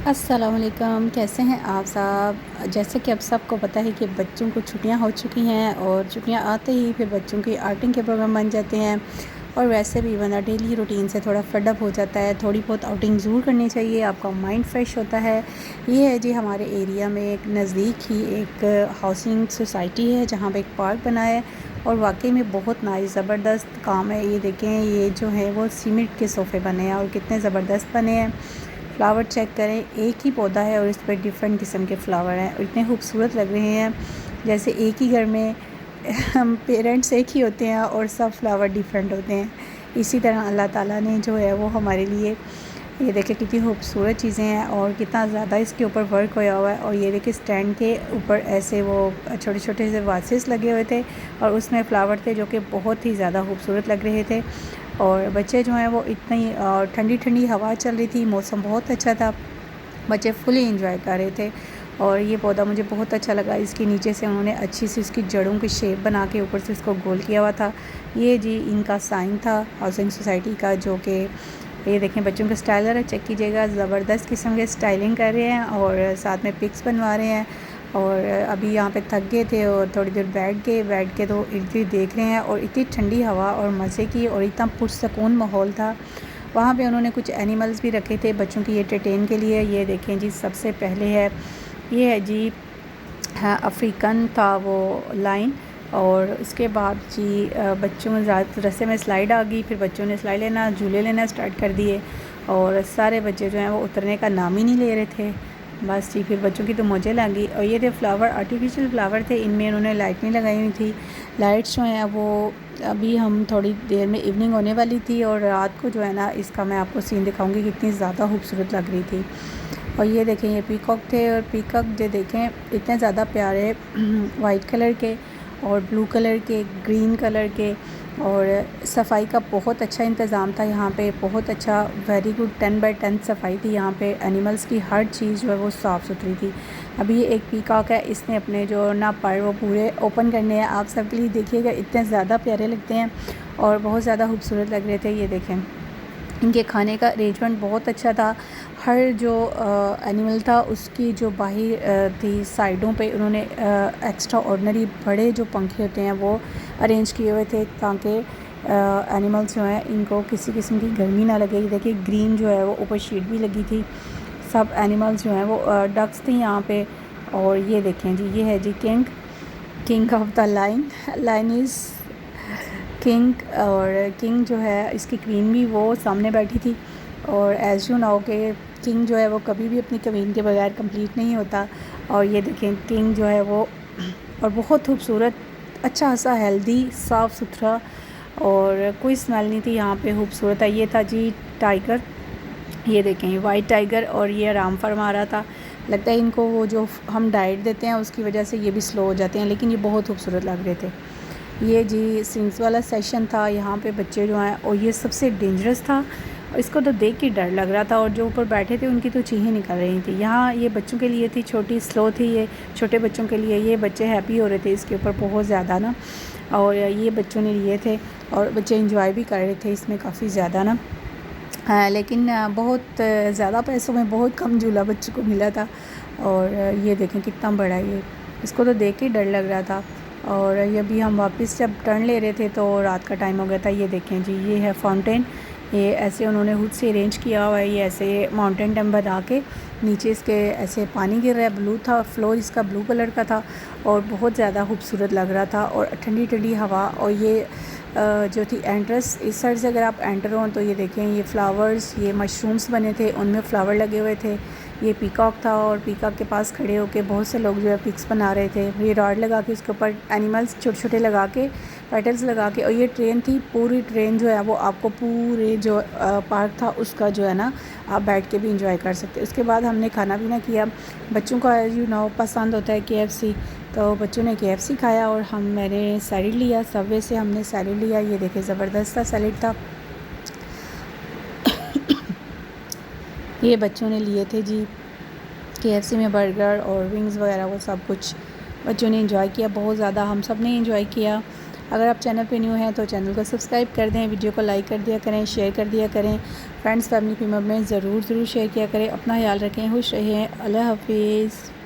अस्सलामुअलैकुम, कैसे हैं आप सब। जैसे कि अब सबको पता है कि बच्चों को छुट्टियां हो चुकी हैं और छुट्टियां आते ही फिर बच्चों की आउटिंग के प्रोग्राम बन जाते हैं। और वैसे भी बंदा डेली रूटीन से थोड़ा फेड अप हो जाता है, थोड़ी बहुत आउटिंग ज़रूर करनी चाहिए, आपका माइंड फ्रेश होता है। ये है जी, हमारे एरिया में एक नज़दीक ही एक हाउसिंग सोसाइटी है जहाँ पर एक पार्क बना है और वाकई में बहुत नाइस ज़बरदस्त काम है। ये देखें, ये जो है वो सीमेंट के सोफ़े बने हैं और कितने ज़बरदस्त बने हैं। फ्लावर चेक करें, एक ही पौधा है और इस पर डिफरेंट किस्म के फ्लावर हैं और इतने खूबसूरत लग रहे हैं जैसे एक ही घर में हम पेरेंट्स एक ही होते हैं और सब फ्लावर डिफरेंट होते हैं। इसी तरह अल्लाह ताला ने जो है वो हमारे लिए, ये देखिए कितनी खूबसूरत चीज़ें हैं और कितना ज़्यादा इसके ऊपर वर्क होया हुआ है। और ये देखिए स्टैंड के ऊपर ऐसे वो छोटे छोटे से वासेस लगे हुए थे और उसमें फ़्लावर थे जो कि बहुत ही ज़्यादा खूबसूरत लग रहे थे। और बच्चे जो हैं वो इतनी ठंडी ठंडी हवा चल रही थी, मौसम बहुत अच्छा था, बच्चे फुली इंजॉय कर रहे थे। और ये पौधा मुझे बहुत अच्छा लगा, इसके नीचे से उन्होंने अच्छी सी इसकी जड़ों की शेप बना के ऊपर से इसको गोल किया हुआ था। ये जी इनका साइन था हाउसिंग सोसाइटी का, जो कि ये देखें बच्चों का स्टाइलर है, चेक कीजिएगा, ज़बरदस्त किस्म के स्टाइलिंग कर रहे हैं और साथ में पिक्स बनवा रहे हैं। और अभी यहाँ पे थक गए थे और थोड़ी देर बैठ के तो इर्द गिर्द देख रहे हैं और इतनी ठंडी हवा और मज़े की और इतना पुरसकून माहौल था। वहाँ पे उन्होंने कुछ एनिमल्स भी रखे थे बच्चों की एंटरटेन के लिए। ये देखें जी, सबसे पहले है ये है जी, हाँ, अफ्रीकन था वो लाइन। और उसके बाद जी बच्चों में रस्ते में स्लाइड आ गई, फिर बच्चों ने स्लाइड लेना, झूले लेना स्टार्ट कर दिए और सारे बच्चे जो हैं वो उतरने का नाम ही नहीं ले रहे थे। बस जी, फिर बच्चों की तो मौजें लगी। और ये थे फ्लावर, आर्टिफिशियल फ्लावर थे, इनमें उन्होंने लाइट नहीं लगाई हुई थी। लाइट्स जो हैं वो अभी हम थोड़ी देर में इवनिंग होने वाली थी और रात को जो है ना, इसका मैं आपको सीन दिखाऊंगी, कितनी ज़्यादा खूबसूरत लग रही थी। और ये देखें, ये पीकॉक थे और पीकॉक जो देखें इतने ज़्यादा प्यारे वाइट कलर के और ब्लू कलर के, ग्रीन कलर के। और सफाई का बहुत अच्छा इंतज़ाम था यहाँ पे, बहुत अच्छा, वेरी गुड, 10/10 सफाई थी यहाँ पे। एनिमल्स की हर चीज़ जो है वो साफ़ सुथरी थी। अभी ये एक पीकॉक है, इसने अपने जो ना पर वो पूरे ओपन करने हैं, आप सब के लिए देखिएगा, इतने ज़्यादा प्यारे लगते हैं और बहुत ज़्यादा खूबसूरत लग रहे थे। ये देखें, इनके खाने का अरेंजमेंट बहुत अच्छा था। हर जो एनिमल था उसकी जो बाहर थी साइडों पे उन्होंने एक्स्ट्रा ऑर्डिनरी बड़े जो पंखे होते हैं वो अरेंज किए हुए थे ताकि एनिमल्स जो हैं इनको किसी किस्म की गर्मी ना लगे। देखिए ग्रीन जो है वो ऊपर शीट भी लगी थी। सब एनिमल्स जो हैं वो डक्स थी यहाँ पे। और ये देखें जी, ये है जी king of the line is king. और किंग जो है, इसकी क्वीन भी वो सामने बैठी थी। और एज़ यू नो के किंग जो है वो कभी भी अपनी क्वीन के बगैर कंप्लीट नहीं होता। और ये देखें किंग जो है वो, और बहुत खूबसूरत, अच्छा सा हेल्दी, साफ़ सुथरा और कोई स्मेल नहीं थी यहाँ पे, खूबसूरत है। ये था जी टाइगर, ये देखें वाइट टाइगर, और ये आराम फरमा रहा था। लगता है इनको वो जो हम डाइट देते हैं उसकी वजह से ये भी स्लो हो जाते हैं, लेकिन ये बहुत खूबसूरत लग रहे थे। ये जी स्विंग्स वाला सेशन था, यहाँ पे बच्चे जो हैं, और ये सबसे डेंजरस था, इसको तो देख के डर लग रहा था। और जो ऊपर बैठे थे उनकी तो चीखें निकल रही थी। यहाँ ये बच्चों के लिए थी, छोटी स्लो थी ये, छोटे बच्चों के लिए। ये बच्चे हैप्पी हो रहे थे इसके ऊपर बहुत ज़्यादा ना, और ये बच्चों ने लिए थे और बच्चे इंजॉय भी कर रहे थे इसमें काफ़ी ज़्यादा ना। लेकिन बहुत ज़्यादा पैसों में बहुत कम झूला बच्चों को मिला था। और ये देखें कितना बड़ा है ये, इसको तो देख के डर लग रहा था। और ये भी हम वापस जब टर्न ले रहे थे तो रात का टाइम हो गया था। ये देखें जी, ये है फाउंटेन, ये ऐसे उन्होंने खुद से अरेंज किया हुआ है। ये ऐसे माउंटेन टैम बना के नीचे इसके ऐसे पानी गिर रहा है, ब्लू था फ्लोर, इसका ब्लू कलर का था और बहुत ज़्यादा खूबसूरत लग रहा था। और ठंडी ठंडी हवा। और ये जो थी एंट्रेंस, इस साइड से अगर आप एंटर हो तो ये देखें, ये फ्लावर्स, ये मशरूम्स बने थे, उनमें फ्लावर लगे हुए थे। ये पीकॉक था और पीकॉक के पास खड़े होकर बहुत से लोग जो है पिक्स बना रहे थे। ये रॉड लगा के उसके ऊपर एनिमल्स छोटे छोटे लगा के, पेटल्स लगा के। और ये ट्रेन थी, पूरी ट्रेन जो है वो आपको पूरे जो पार्क था उसका जो है ना, आप बैठ के भी इंजॉय कर सकते। उसके बाद हमने खाना पीना किया। बच्चों को यू नो पसंद होता है KFC, तो बच्चों ने KFC खाया और मैंने सैलेड लिया, सबवे से हमने सैलेड लिया। ये देखे ज़बरदस्त सा सैलेड था। ये बच्चों ने लिए थे जी KFC में बर्गर और विंग्स वगैरह, वो सब कुछ बच्चों ने इंजॉय किया बहुत ज़्यादा, हम सब ने इंजॉय किया। अगर आप चैनल पे न्यू हैं तो चैनल को सब्सक्राइब कर दें, वीडियो को लाइक कर दिया करें, शेयर कर दिया करें, फ्रेंड्स फैमिली मेम्बर में ज़रूर शेयर किया करें। अपना ख्याल रखें, खुश रहें, अल्लाह हाफिज़।